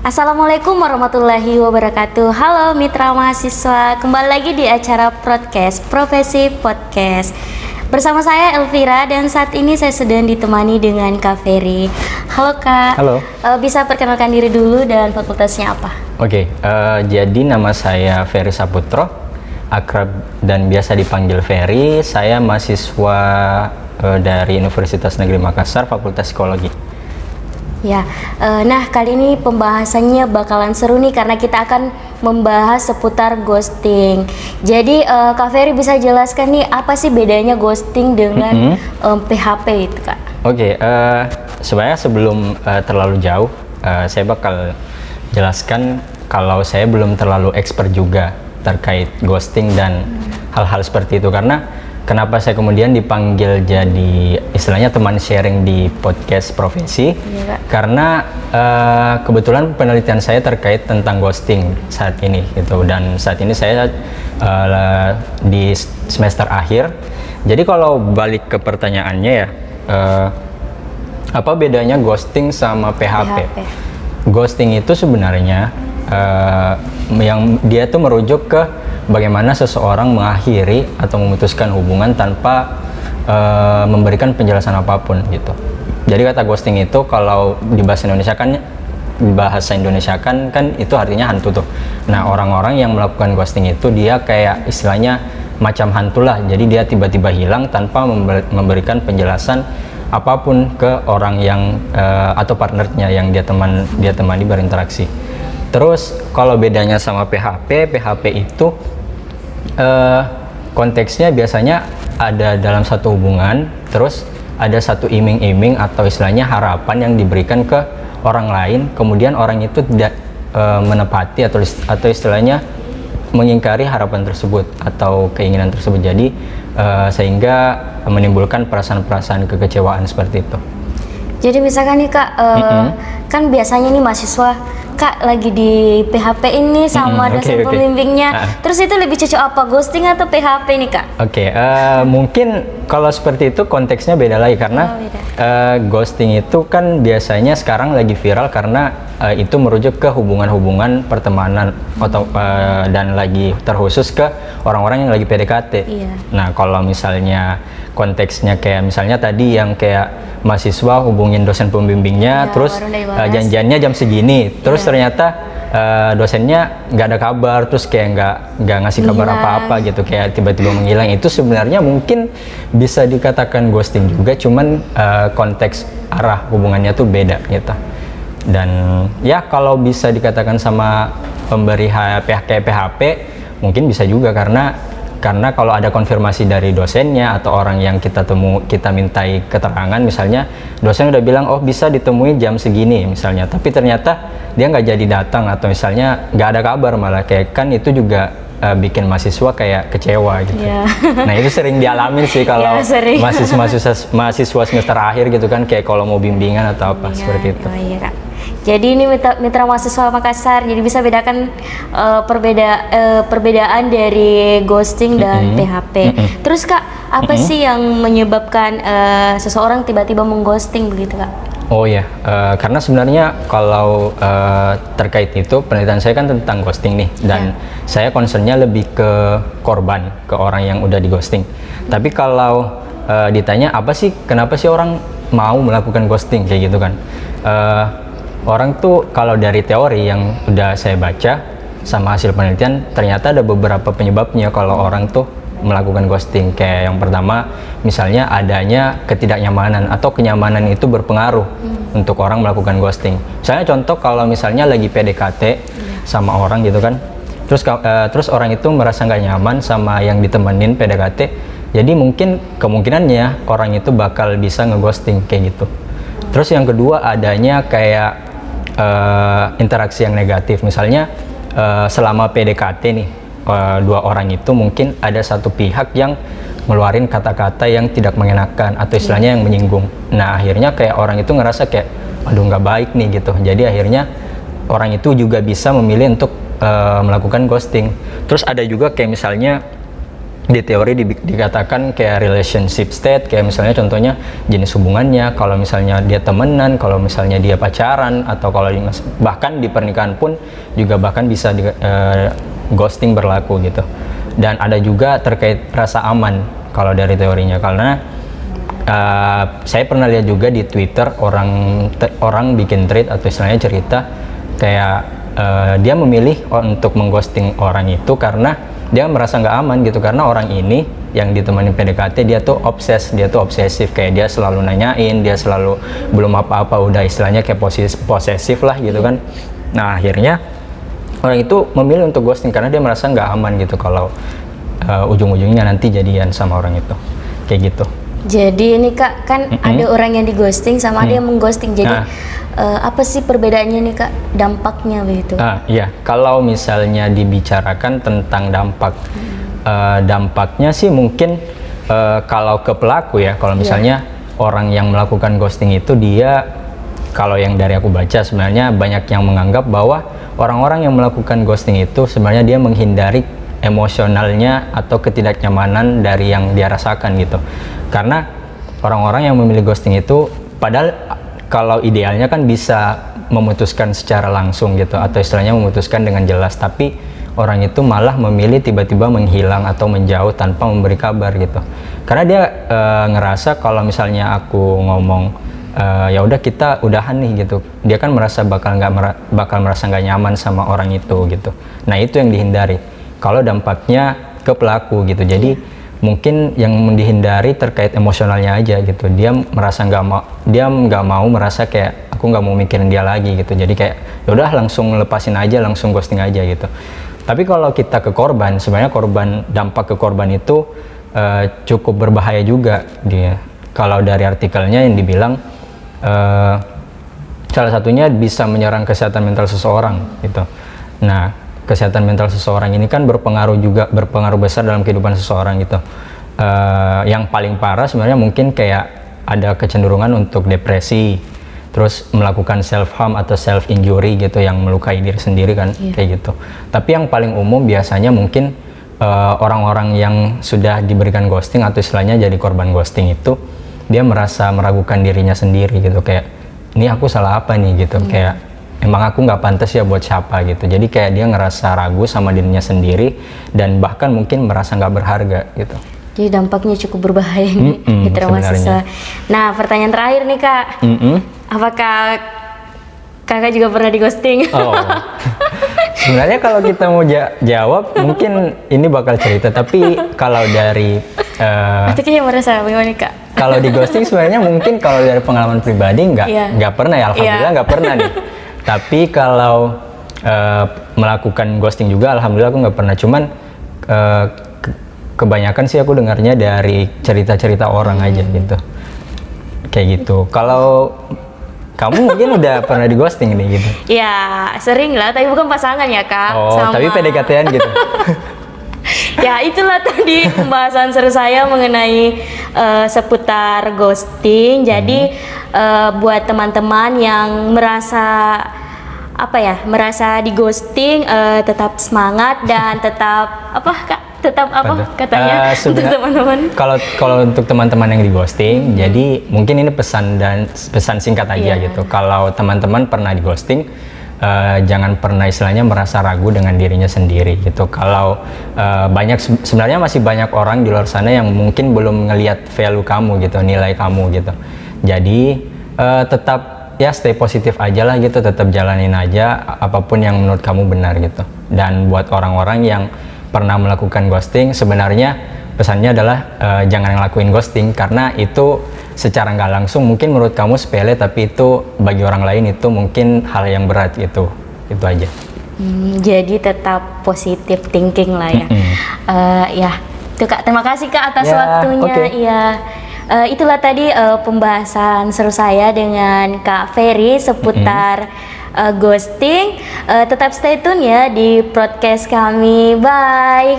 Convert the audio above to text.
Assalamualaikum warahmatullahi wabarakatuh. Halo mitra mahasiswa, kembali lagi di acara podcast Profesi Podcast. Bersama saya Elvira dan saat ini saya sedang ditemani dengan Kak Ferry. Halo Kak. Halo. Bisa perkenalkan diri dulu dan fakultasnya apa? Oke, jadi nama saya Ferry Saputro, akrab dan biasa dipanggil Ferry. Saya mahasiswa dari Universitas Negeri Makassar, Fakultas Psikologi. Ya, nah kali ini pembahasannya bakalan seru nih karena kita akan membahas seputar ghosting. Jadi Kak Ferry bisa jelaskan nih apa sih bedanya ghosting dengan PHP itu Kak? Oke, sebenarnya sebelum terlalu jauh, saya bakal jelaskan kalau saya belum terlalu expert juga terkait ghosting dan hal-hal seperti itu, karena kenapa saya kemudian dipanggil jadi istilahnya teman sharing di podcast profesi? Iya, karena kebetulan penelitian saya terkait tentang ghosting saat ini gitu, dan saat ini saya di semester akhir. Jadi kalau balik ke pertanyaannya ya, apa bedanya ghosting sama PHP? Ghosting itu sebenarnya yang dia tuh merujuk ke bagaimana seseorang mengakhiri atau memutuskan hubungan tanpa memberikan penjelasan apapun gitu. Jadi kata ghosting itu kalau di bahasa Indonesia kan itu artinya hantu tuh. Nah, orang-orang yang melakukan ghosting itu dia kayak istilahnya macam hantu lah. Jadi dia tiba-tiba hilang tanpa memberikan penjelasan apapun ke orang yang atau partnernya yang dia temani berinteraksi. Terus kalau bedanya sama PHP itu konteksnya biasanya ada dalam satu hubungan, terus ada satu iming-iming atau istilahnya harapan yang diberikan ke orang lain, kemudian orang itu tidak menepati atau istilahnya mengingkari harapan tersebut atau keinginan tersebut. Jadi sehingga menimbulkan perasaan-perasaan kekecewaan seperti itu. Jadi misalkan nih Kak, kan biasanya nih mahasiswa Kak lagi di PHP ini sama dosen pembimbingnya. Terus itu lebih cocok apa, ghosting atau PHP nih Kak? Mungkin kalau seperti itu konteksnya beda lagi karena ghosting itu kan biasanya sekarang lagi viral karena itu merujuk ke hubungan-hubungan pertemanan atau dan lagi terkhusus ke orang-orang yang lagi PDKT. Iya. Nah, kalau misalnya konteksnya kayak misalnya tadi yang kayak mahasiswa hubungin dosen pembimbingnya, terus janjiannya jam segini, terus ternyata dosennya nggak ada kabar, terus kayak nggak ngasih kabar apa-apa gitu, kayak tiba-tiba menghilang. Itu sebenarnya mungkin bisa dikatakan ghosting juga, cuman konteks arah hubungannya tuh beda gitu. Dan ya kalau bisa dikatakan sama pemberi PHP mungkin bisa juga karena kalau ada konfirmasi dari dosennya atau orang yang kita mintai keterangan, misalnya dosen udah bilang oh bisa ditemui jam segini misalnya, tapi ternyata dia nggak jadi datang atau misalnya nggak ada kabar, malah kayak kan itu juga bikin mahasiswa kayak kecewa gitu. Nah itu sering dialamin sih kalau mahasiswa semester akhir gitu kan, kayak kalau mau bimbingan atau apa seperti itu. Jadi ini mitra mahasiswa Makassar, jadi bisa bedakan perbedaan dari ghosting dan PHP. Terus Kak, apa sih yang menyebabkan seseorang tiba-tiba mengghosting begitu Kak? Oh ya, karena sebenarnya kalau terkait itu penelitian saya kan tentang ghosting nih, dan saya concernnya lebih ke korban, ke orang yang udah di ghosting. Tapi kalau ditanya apa sih, kenapa sih orang mau melakukan ghosting kayak gitu kan? Orang tuh kalau dari teori yang udah saya baca sama hasil penelitian, ternyata ada beberapa penyebabnya kalau orang tuh melakukan ghosting. Kayak yang pertama misalnya adanya ketidaknyamanan atau kenyamanan itu berpengaruh untuk orang melakukan ghosting. Misalnya contoh kalau misalnya lagi PDKT sama orang gitu kan, terus orang itu merasa nggak nyaman sama yang ditemenin PDKT, jadi mungkin kemungkinannya orang itu bakal bisa ngeghosting kayak gitu. Terus yang kedua adanya kayak interaksi yang negatif, misalnya selama PDKT nih dua orang itu mungkin ada satu pihak yang ngeluarin kata-kata yang tidak mengenakan atau istilahnya yang menyinggung. Nah akhirnya kayak orang itu ngerasa kayak aduh nggak baik nih gitu, jadi akhirnya orang itu juga bisa memilih untuk melakukan ghosting. Terus ada juga kayak misalnya di teori dikatakan kayak relationship state, kayak misalnya contohnya jenis hubungannya, kalau misalnya dia temenan, kalau misalnya dia pacaran, atau kalau bahkan di pernikahan pun juga bahkan bisa ghosting berlaku gitu. Dan ada juga terkait rasa aman kalau dari teorinya, karena saya pernah lihat juga di Twitter orang bikin thread atau istilahnya cerita kayak dia memilih untuk mengghosting orang itu karena dia merasa nggak aman gitu, karena orang ini yang ditemani PDKT dia tuh obsesif, kayak dia selalu nanyain, dia selalu belum apa-apa udah istilahnya kayak posesif lah gitu kan. Nah akhirnya orang itu memilih untuk ghosting karena dia merasa nggak aman gitu kalau ujung-ujungnya nanti jadian sama orang itu, kayak gitu. Jadi ini Kak, kan ada orang yang di ghosting sama ada yang mengghosting. Jadi apa sih perbedaannya nih Kak, dampaknya begitu? Iya, kalau misalnya dibicarakan tentang dampak, dampaknya sih mungkin kalau ke pelaku ya, kalau misalnya orang yang melakukan ghosting itu dia, kalau yang dari aku baca sebenarnya banyak yang menganggap bahwa orang-orang yang melakukan ghosting itu sebenarnya dia menghindari emosionalnya atau ketidaknyamanan dari yang dia rasakan gitu. Karena orang-orang yang memilih ghosting itu padahal kalau idealnya kan bisa memutuskan secara langsung gitu, atau istilahnya memutuskan dengan jelas, tapi orang itu malah memilih tiba-tiba menghilang atau menjauh tanpa memberi kabar gitu. Karena dia ngerasa kalau misalnya aku ngomong ya udah kita udahan nih gitu, dia kan merasa bakal merasa nggak nyaman sama orang itu gitu. Nah itu yang dihindari kalau dampaknya ke pelaku gitu. Jadi mungkin yang dihindari terkait emosionalnya aja gitu, dia merasa nggak mau merasa kayak aku nggak mau mikirin dia lagi gitu, jadi kayak yaudah langsung lepasin aja, langsung ghosting aja gitu. Tapi kalau kita ke korban, sebenarnya dampak ke korban itu cukup berbahaya juga dia. Kalau dari artikelnya yang dibilang salah satunya bisa menyerang kesehatan mental seseorang gitu. Nah kesehatan mental seseorang ini kan berpengaruh besar dalam kehidupan seseorang gitu. Yang paling parah sebenarnya mungkin kayak ada kecenderungan untuk depresi, terus melakukan self harm atau self injury gitu yang melukai diri sendiri kan, kayak gitu. Tapi yang paling umum biasanya mungkin orang-orang yang sudah diberikan ghosting atau istilahnya jadi korban ghosting itu dia merasa meragukan dirinya sendiri gitu, kayak ini aku salah apa nih gitu, kayak emang aku nggak pantas ya buat siapa gitu. Jadi kayak dia ngerasa ragu sama dirinya sendiri dan bahkan mungkin merasa nggak berharga gitu. Jadi dampaknya cukup berbahaya nih gitu mahasiswa. Nah pertanyaan terakhir nih Kak, apakah Kakak juga pernah di ghosting? Oh. Sebenarnya kalau kita mau jawab mungkin ini bakal cerita, tapi kalau dari itu kayaknya merasa bagaimana Kak? Kalau di ghosting sebenarnya mungkin kalau dari pengalaman pribadi nggak pernah ya, alhamdulillah nggak pernah nih. Tapi kalau melakukan ghosting juga alhamdulillah aku nggak pernah, cuman kebanyakan sih aku dengarnya dari cerita-cerita orang aja gitu, kayak gitu. Kalau kamu mungkin udah pernah di ghosting nih gitu? Ya sering lah, tapi bukan pasangan ya Kak. Oh, tapi PDKT-an gitu? Ya itulah tadi pembahasan seru saya mengenai seputar ghosting. Jadi buat teman-teman yang merasa merasa di ghosting, tetap semangat dan tetap katanya untuk teman-teman. Kalau untuk teman-teman yang di ghosting, jadi mungkin ini pesan singkat aja gitu. Kalau teman-teman pernah di ghosting, jangan pernah istilahnya merasa ragu dengan dirinya sendiri gitu. Kalau sebenarnya masih banyak orang di luar sana yang mungkin belum ngelihat value kamu gitu, nilai kamu gitu. Jadi tetap ya stay positif aja lah gitu, tetap jalanin aja apapun yang menurut kamu benar gitu. Dan buat orang-orang yang pernah melakukan ghosting, sebenarnya pesannya adalah jangan ngelakuin ghosting, karena itu secara nggak langsung mungkin menurut kamu sepele, tapi itu bagi orang lain itu mungkin hal yang berat gitu. Itu aja. Jadi tetap positive thinking lah ya. Ya, itu Kak. Terima kasih Kak atas waktunya. Iya. Itulah tadi pembahasan seru saya dengan Kak Ferry seputar ghosting. Tetap stay tune ya di podcast kami. Bye.